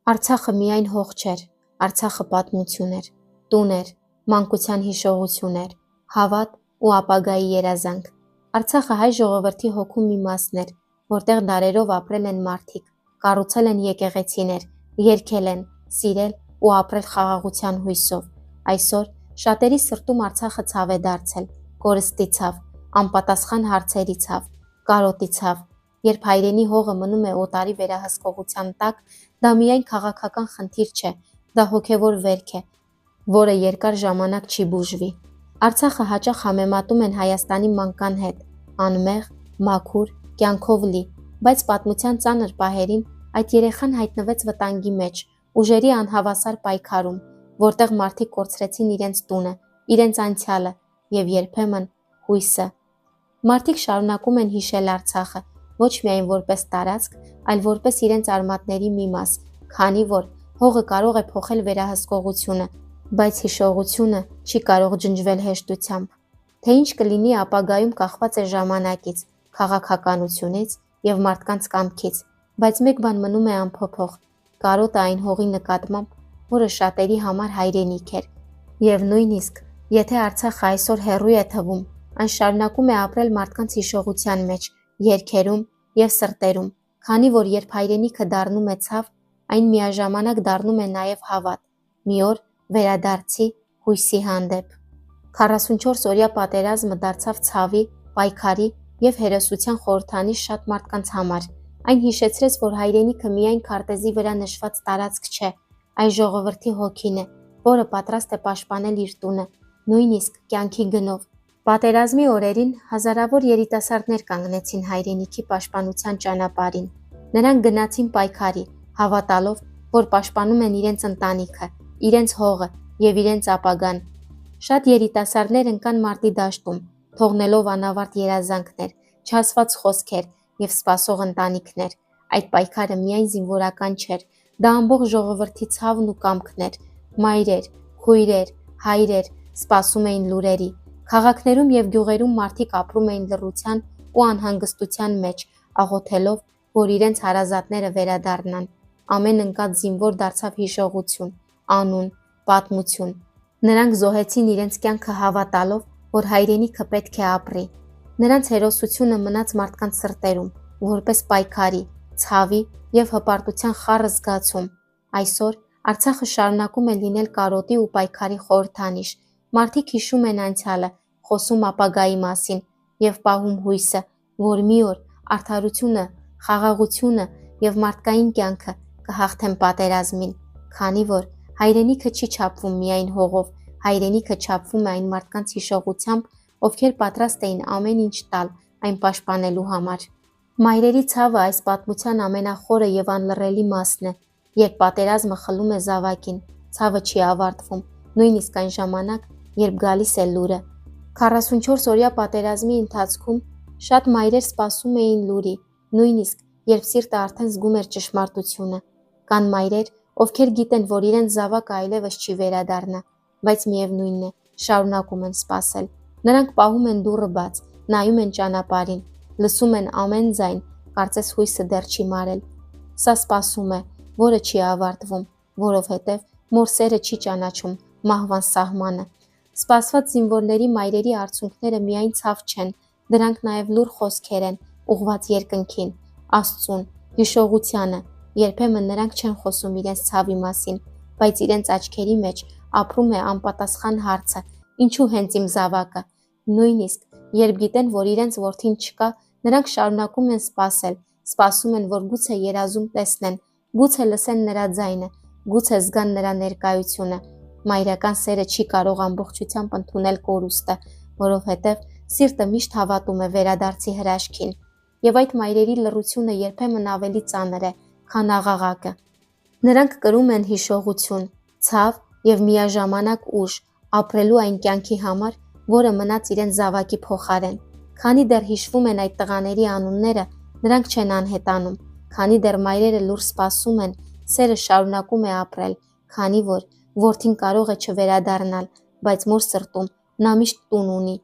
Արցախը միայն հող չէր, Արցախը պատմություն էր, տուն էր, մանկության հիշողություն էր, հավատ ու ապագայի երազանք։ Արցախը հայ ժողովրդի հոգու մի մասն էր, որտեղ դարերով ապրել են մարդիկ, կառուցել են եկեղեցիներ, երգել են, սիրել ու ապրել խաղաղության հույսով։ Այսօր շատերի սրտում Արցախը ցավ է դարձել, կորստի ցավ, անպատասխան հարցերի ցավ, կարոտի ցավ։ Երբ հայրենի հողը մնում է օտարի վերահսկողության տակ, դա միայն քաղաքական խնդիր չէ, դա հոգևոր վերք է, որը երկար ժամանակ չի բուժվի։ Արցախը հաճախ համեմատում են Հայաստանի մանկան հետ, անմեղ, մաքուր, կյանքով լի, բայց պատմության ծանր պահերին այդ երեխան հայտնվեց վտանգի մեջ, ուժերի անհավասար պայքարում, որտեղ մարդիկ կորցրեցին իրենց տունը, իրենց անցյալը եւ երբեմն հույսը։ Մարդիկ շարունակում են հիշել Արցախը, ոչ միայն որպես տարածք, այլ որպես իրենց արմատների մի մաս, քանի որ հողը կարող է փոխել վերահսկողությունը, բայց հիշողությունը չի կարող ջնջվել հեշտությամբ։ Թե ինչ կլինի ապագայում կախված է ժամանակից, քաղաքականությունից եւ մարդկանց կամքից, բայց մեկ բան մնում է անփոփոխ՝ կարոտը այն հողի նկատմամբ, որը շատերի համար հայրենիք էր։ Եվ նույնիսկ եթե Արցախը այսօր հեռու է թվում, այն շարունակում է ապրել մարդկանց հիշողության մեջ, երգերում եւ սրտերում, քանի որ երբ հայրենիքը դառնում է ցավ, այն միաժամանակ դառնում է նաեւ հավատ, մի օր վերադարձի, հույսի հանդեպ։ 44-օրյա պատերազմը դարձավ ցավի, պայքարի եւ հերոսության խորհրդանիշ շատ մարդկանց համար։ Այն հիշեցրեց, որ հայրենիքը միայն քարտեզի վրա նշված տարածք չէ, այլ ժողովրդի հոգին է, որը պատրաստ է պաշտպանել իր տունը, նույնիսկ կյանքի գնով։ Պատերազմի օրերին հազարավոր երիտասարդներ կանգնեցին հայրենիքի պաշտպանության ճանապարհին։ Նրանք գնացին պայքարի, հավատալով, որ պաշտպանում են իրենց ընտանիքը, իրենց հողը եւ իրենց ապագան։ Շատ երիտասարդներ ընկան մարտի դաշտում, թողնելով անավարտ երազանքներ, չասված խոսքեր եւ սպասող ընտանիքներ։ Այդ պայքարը միայն զինվորական չէր, դա ամբողջ ժողովրդի ցավն ու կամքն էր։ Մայրեր, քույրեր, հայրեր սպասում էին լուրերի։ Քաղաքներում եւ գյուղերում մարդիկ ապրում էին լռության ու անհանգստության մեջ, աղոթելով, որ իրենց հարազատները վերադառնան։ Ամեն ընկած զինվոր դարձավ հիշողություն, անուն, պատմություն։ Նրանք զոհեցին իրենց կյանքը հավատալով, որ հայրենիքը պետք է ապրի։ Նրանց հերոսությունը մնաց մարդկանց սրտերում, որպես պայքարի, ցավի եւ հպարտության խառը զգացում։ Այսօր Արցախը շարունակում է լինել կարոտի ու պայքարի խորհրդանիշ։ Մարդիկ հիշում են անցյալը, խոսում ապագայի մասին եւ պահում հույսը, որ մի օր արդարությունը, խաղաղությունը եւ մարդկային կյանքը կհաղթեն պատերազմին, քանի որ հայրենիքը չի չափվում միայն հողով, հայրենիքը չափվում է այն մարդկանց հիշողությամբ, ովքեր պատրաստ էին ամեն ինչ տալ այն պաշտպանելու համար։ Մայրերի ցավը այս պատմության ամենախորը եւ անլռելի մասն է, երբ պատերազմը խլում է զավակին, ցավը չի ավարտվում, նույնիսկ այն ժամանակ, երբ գալիս է լուրը։ 44-օրյա պատերազմի ընթացքում շատ մայրեր սպասում էին լուրի, նույնիսկ երբ սիրտը արդեն զգում էր ճշմարտությունը։ Կան մայրեր, ովքեր գիտեն, որ իրենց զավակը այլևս չի վերադառնա, բայց միևնույնն է, շարունակում են սպասել։ Նրանք պահում են դուռը բաց, նայում են ճանապարհին, լսում են ամեն ձայն, կարծես հույսը դեռ չի մարել։ Սա սպասում է, որը չի ավարտվում, որովհետև մոր սերը չի ճանաչում մահվան սահմանը։ Սպասված զինվորների մայրերի արցունքները միայն ցավ չեն, դրանք նաև լուռ խոսքեր են, ուղղված երկնքին, Աստծուն, հիշողությանը։ Երբեմն նրանք չեն խոսում իրենց ցավի մասին, բայց իրենց աչքերի մեջ ապրում է անպատասխան հարցը. ինչու հենց իմ զավակը։ Նույնիսկ երբ գիտեն, որ իրենց որդին չկա, նրանք շարունակում են սպասել, սպասում են, որ գուցե երազում տեսնեն, գուցե լսեն նրա ձայնը, գուցե զգան նրա ներկայությունը։ Մայրական սերը չի կարող ամբողջությամբ ընդունել կորուստը, որովհետև սիրտը միշտ հավատում է վերադարձի հրաշքին, եւ այդ մայրերի լռությունը երբեմն ավելի ծանր է, քան աղաղակը։ Նրանք կրում են հիշողություն, ցավ եւ միաժամանակ ուժ ապրելու այն կյանքի համար, որը մնաց իրենց զավակի փոխարեն։ Քանի դեռ հիշվում են այդ տղաների անունները, նրանք չեն անհետանում, քանի դեռ մայրերը լուռ սպասում են, սերը շարունակում է ապրել, քանի որ որդին կարող է չվերադառնալ, բայց մոր սրտում նա միշտ տուն ունի։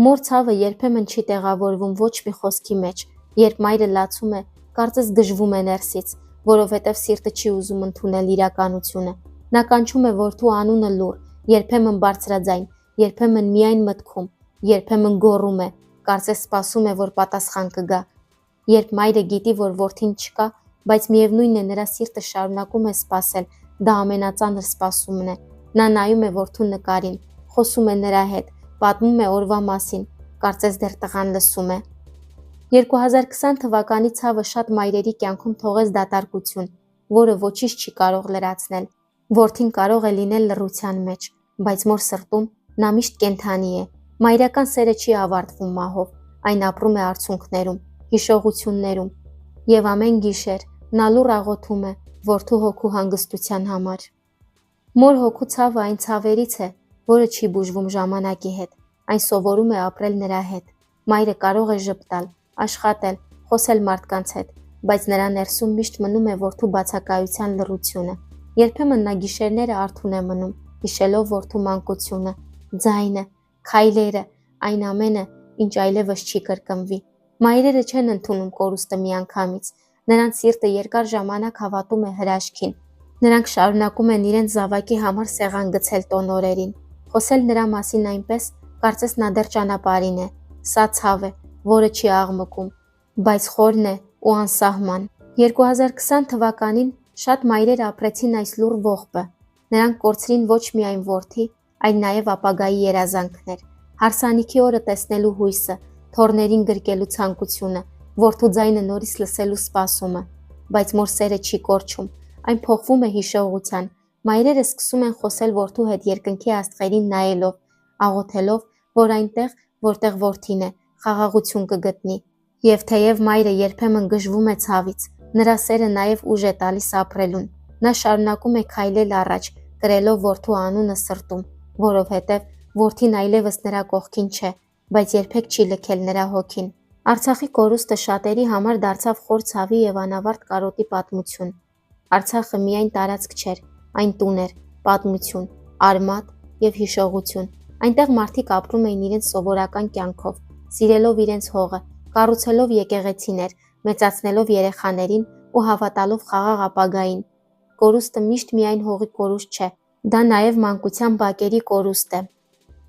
Մոր ցավը երբեմն չի տեղավորվում ոչ մի խոսքի մեջ, երբ մայրը լացում է, կարծես գժվում է ներսից, որովհետև սիրտը չի ուզում ընդունել իրականությունը։ Նա կանչում է որդու անունը լուռ, երբեմն բարձրաձայն, երբեմն միայն մտքում, երբեմն գոռում է, կարծես սպասում է, որ պատասխան կգա։ Երբ մայրը գիտի, որ որդին չկա, բայց միևնույն է նրա սիրտը շարունակում է սպասել, դա ամենածանր սպասումն է։ Նա նայում է որդու նկարին, խոսում է նրա հետ, պատմում է օրվա մասին, կարծես դեռ տղան լսում է։ 2020 թվականի ցավը շատ մայրերի կյանքում թողեց դատարկություն, որը ոչինչ չի կարող լրացնել։ Որդին կարող է լինել լռության մեջ, բայց մոր սրտում նա միշտ կենդանի է։ Մայրական սերը չի ավարտվում մահով, այն ապրում է արցունքներում, հիշողություններում, եւ ամեն գիշեր նա լուռ աղոթում է որդու հոգու հանգստության համար։ Մոր հոգու ցավը այն ցավերից է, որը չի բուժվում ժամանակի հետ, այն սովորում է ապրել նրա հետ։ Մայրը կարող է ժպտալ, աշխատել, խոսել մարդկանց հետ, բայց նրա ներսում միշտ մնում է որդու բացակայության լռությունը։ Երբեմն նա գիշերները արթուն է մնում, հիշելով որդու մանկությունը, ձայնը, քայլերը, այն ամենը, ինչ այլևս չի կրկնվի։ Մայրերը չեն ընդունում կորուստը միանգամից, նրանց սիրտը երկար ժամանակ հավատում է հրաշքին։ Նրանք շարունակում են իրենց զավակի համար սեղան գցել տոնօրերին, խոսել նրա մասին այնպես, կարծես նա դեռ ճանապարհին է։ Սա ցավ է, որը չի աղմկում, բայց խորն է ու անսահման։ 2020 թվականին շատ մայրեր ապրեցին այս լուռ ողբը։ Նրանք կորցրին ոչ միայն որդի, այլ նաև ապագայի երազանքներ, հարսանիքի օրը տեսնելու հույսը, թոռներին գրկելու ցանկությունը, որդու ձայնը նորից լսելու սպասումը, բայց մոր սերը չի կորչում, այն փոխվում է հիշողության։ Մայրերը սկսում են խոսել որդու հետ երկնքի աստղերին նայելով, աղոթելով, որ այնտեղ, որտեղ որդին է, խաղաղություն կգտնի։ Եվ թեև մայրը երբեմն գժվում է ցավից, նրա սերը նաև ուժ է տալիս ապրելուն։ Նա շարունակում է քայլել առաջ, կրելով որդու անունը սրտում, որովհետև որդին այլևս նրա կողքին չէ, բայց երբեք չի լքել նրա հոգին։ Արցախի կորուստը շատերի համար դարձավ խոր ցավի եւ անավարտ կարոտի պատմություն։ Արցախը միայն տարածք չէր, այն տուն էր, պատմություն, արմատ եւ հիշողություն։ Այնտեղ մարդիկ ապրում էին իրենց սովորական կյանքով, սիրելով իրենց հողը, կառուցելով եկեղեցիներ, մեծացնելով երեխաներին ու հավատալով խաղաղ ապագային։ Կորուստը միշտ միայն հողի կորուստ չէ, դա նաև մանկության բակերի կորուստ է,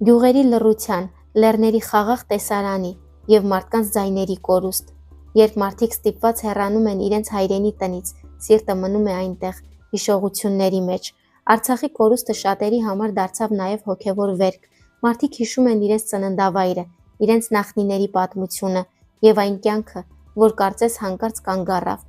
գյուղերի լռության, լեռների խաղաղ տեսարանի եւ մարդկանց ձայների կորուստ։ Երբ մարդիկ ստիպված հեռանում են իրենց հայրենի տնից, սիրտը մնում է այնտեղ, հիշողությունների մեջ։ Արցախի կորուստը շատերի համար դարձավ նաև հոգևոր վերք։ Մարդիկ հիշում են իրենց ծննդավայրը, իրենց նախնիների պատմությունը եւ այն կյանքը, որ կարծես հանկարծ կանգ առավ։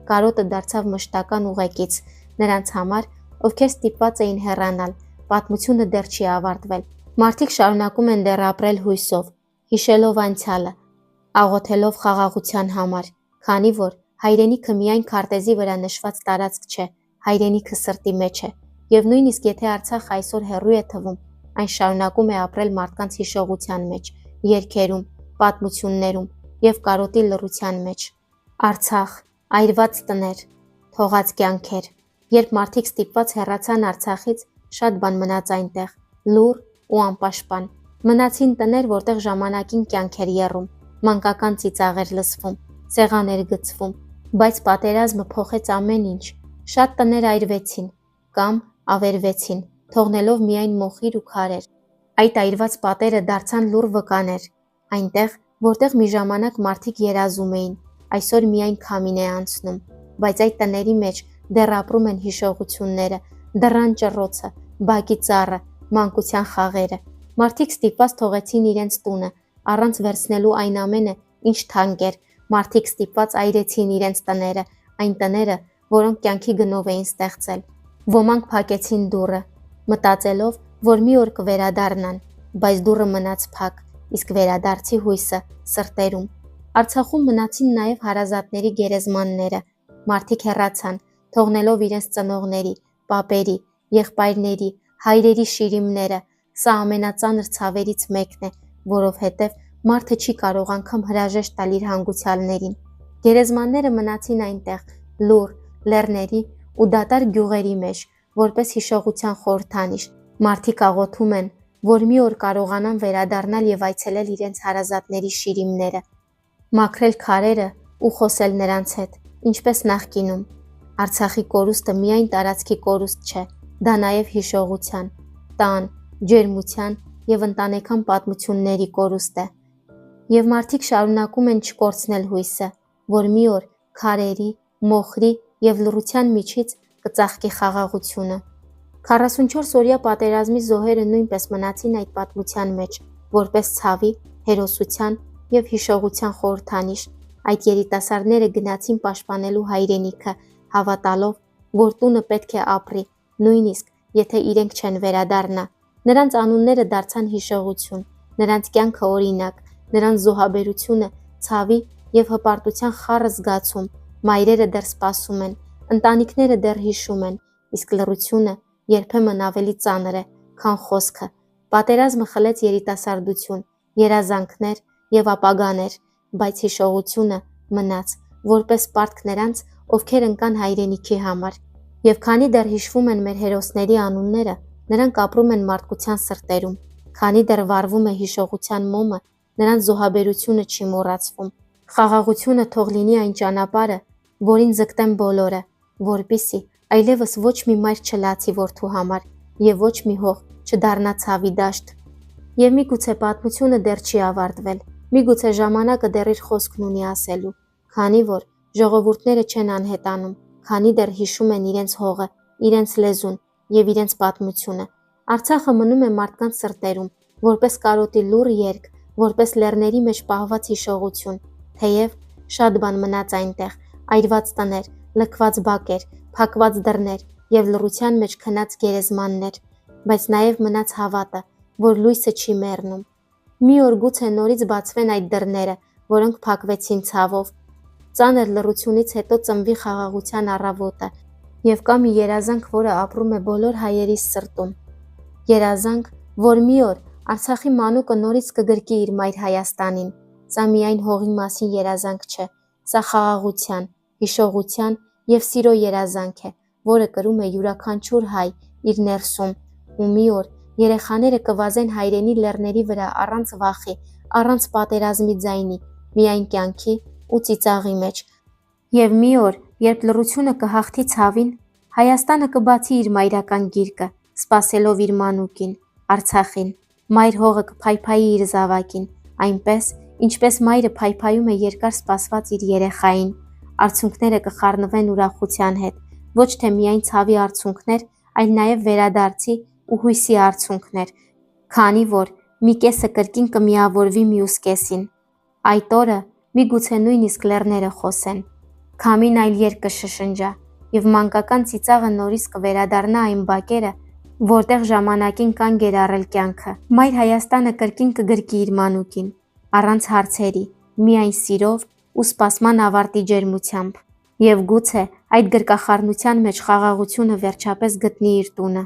Կարոտը դարձավ մշտական ուղեկից նրանց համար, ովքեր ստիպված էին հեռանալ, պատմությունը դեռ չի ավարտվել։ Մարդիկ շարունակում են դեռ ապրել հույսով, հիշելով անցյալը, աղոթելով խաղաղության համար, քանի որ հայրենիքը միայն քարտեզի վրա նշված տարածք չէ, հայրենիքը սրտի մեջ է, եւ նույնիսկ եթե Արցախը այսօր հեռու է թվում, այն շարունակում է ապրել մարդկանց հիշողության մեջ, երգերում, պատմություններում եւ կարոտի լռության մեջ։ Արցախ, այրված տներ, թողած կյանքեր։ Երբ մարդիկ ստիպված հեռացան Արցախից, շատ բան մնաց այնտեղ, լուռ ու անպաշտպան։ Մնացին տներ, որտեղ ժամանակին կյանք էր եռում, մանկական ծիծաղ էր լսվում, սեղան էր գցվում, բայց պատերազմը փոխեց ամեն ինչ։ Շատ տներ այրվեցին կամ ավերվեցին, թողնելով միայն մոխիր ու քարեր։ Այդ այրված պատերը դարձան լուռ վկաներ, այնտեղ, որտեղ մի ժամանակ մարդիկ երազում էին, այսօր միայն քամին է անցնում, բայց այդ տների մեջ դեռ ապրում են հիշողությունները, դռան ճռոցը, բակի ծառը, մանկության խաղերը։ Մարդիկ ստիպված թողեցին իրենց տունը, առանց վերցնելու այն ամենը, ինչ թանկ էր։ Մարդիկ ստիպված այրեցին իրենց տները, այն տները, որոնք կյանքի գնով էին ստեղծել։ Ոմանք փակեցին դուռը, մտածելով, որ մի օր կվերադառնան, բայց դուռը մնաց փակ, իսկ վերադարձի հույսը սրտերում։ Արցախում մնացին նաև հարազատների գերեզմանները։ Մարդիկ հեռացան, թողնելով իրենց ծնողների, պապերի, եղբայրների, հայրերի շիրիմները։ Սա ամենածանր ցավերից մեկն է, որովհետև մարդը չի կարող անգամ հրաժեշտ տալ իր հանգուցյալներին։ Գերեզմանները մնացին այնտեղ, լուռ, լեռների ու դատարկ գյուղերի մեջ, որպես հիշողության խորհրդանիշ։ Մարդիկ աղոթում են, որ մի օր կարողանան վերադառնալ եւ այցելել իրենց հարազատների շիրիմները, մաքրել քարերը ու խոսել նրանց հետ, ինչպես նախկինում։ Արցախի կորուստը միայն տարածքի կորուստ չէ, դա նաև հիշողության, տան, ջերմության և ընտանեկան պատմությունների կորուստ է։ Եվ մարդիկ շարունակում են չկորցնել հույսը, որ մի օր քարերի, մոխրի և լռության միջից կծաղկի խաղաղությունը։ 44-օրյա պատերազմի զոհերը նույնպես մնացին այդ պատմության մեջ, որպես ցավի, հերոսության և հիշողության խորհրդանիշ։ Այդ երիտասարդները գնացին պաշտպանելու հայրենիքը, հավատալով, որ տունը պետք է ապրի, նույնիսկ եթե իրենք չեն վերադառնա։ Նրանց անունները դարձան հիշողություն, նրանց կյանքը օրինակ, նրանց զոհաբերությունը ցավի և հպարտության խառը զգացում։ Մայրերը դեռ սպասում են, ընտանիքները դեռ հիշում են, իսկ լռությունը երբեմն ավելի ծանր է, քան խոսքը։ Պատերազմը խլեց երիտասարդություն, երազանքներ և ապագաներ, բայց հիշողությունը մնաց, որպես պարտք նրանց, ովքեր ընկան հայրենիքի համար։ Եվ քանի դեռ հիշվում են մեր հերոսների անունները, նրանք ապրում են մարդկության սրտերում։ Քանի դեռ վառվում է հիշողության մոմը, նրանց զոհաբերությունը չի մոռացվում։ Խաղաղությունը թող լինի այն ճանապարհը, որին ձգտեն բոլորը, որպեսզի այլևս ոչ մի մայր չլացի որդու համար և ոչ մի հող չդառնա ցավի դաշտ։ Եվ միգուցե պատմությունը դեռ չի ավարտվել, միգուցե ժամանակը դեռ իր խոսքն ունի ասելու, քանի որ ժողովուրդները չեն անհետանում, քանի դեռ հիշում են իրենց հողը, իրենց լեզուն և իրենց պատմությունը։ Արցախը մնում է մարդկանց սրտերում, որպես կարոտի լուռ երգ, որպես լեռների մեջ պահված հիշողություն, թեև շատ բան մնաց այնտեղ, այրված տներ, լքված բակեր, փակված դռներ և լռության մեջ քնած գերեզմաններ, բայց նաև մնաց հավատը, որ լույսը չի մեռնում։ Մի օր գուցե նորից բացվեն այդ դռները, որոնք փակվեցին ցավով։ Ծանր լռությունից հետո ծնվի խաղաղության առավոտը, և կա մի երազանք, որը ապրում է բոլոր հայերի սրտում։ Երազանք, որ մի օր Արցախի մանուկը նորից կգրկի իր մայր Հայաստանին։ Սա միայն հողի մասին երազանք չէ, սա խաղաղության, հիշողության և սիրո երազանք է, որը կրում է յուրաքանչյուր հայ իր ներսում, ու մի օր երեխաները կվազեն հայրենի լեռների վրա առանց վախի, առանց պատերազմի ձայնի, միայն կյանքի ու ծիծաղի մեջ։ Եվ մի օր, երբ լռությունը կհաղթի ցավին, Հայաստանը կբացի իր մայրական գիրկը, սպասելով իր մանուկին, Արցախին։ Մայր հողը կփայփայի իր զավակին, այնպես, ինչպես մայրը փայփայում է երկար սպասված իր երեխային։ Արցունքները կխառնվեն ուրախության հետ, ոչ թե միայն ցավի արցունքներ, այլ նաև վերադարձի ու հույսի արցունքներ, քանի որ մի կեսը կրկին կմիավորվի մյուս կեսին։ Այդ օրը միգուցե նույնիսկ լեռները խոսեն, քամին այլ երգ կշշնջա, և մանկական ծիծաղը նորից կվերադառնա այն բակերը, որտեղ ժամանակին կանգ էր առել կյանքը։ Մայր Հայաստանը կրկին կգրկի իր մանուկին, առանց հարցերի, միայն սիրով ու սպասման ավարտի ջերմությամբ։ Եվ գուցե այդ գրկախառնության մեջ խաղաղությունը վերջապես գտնի իր տունը։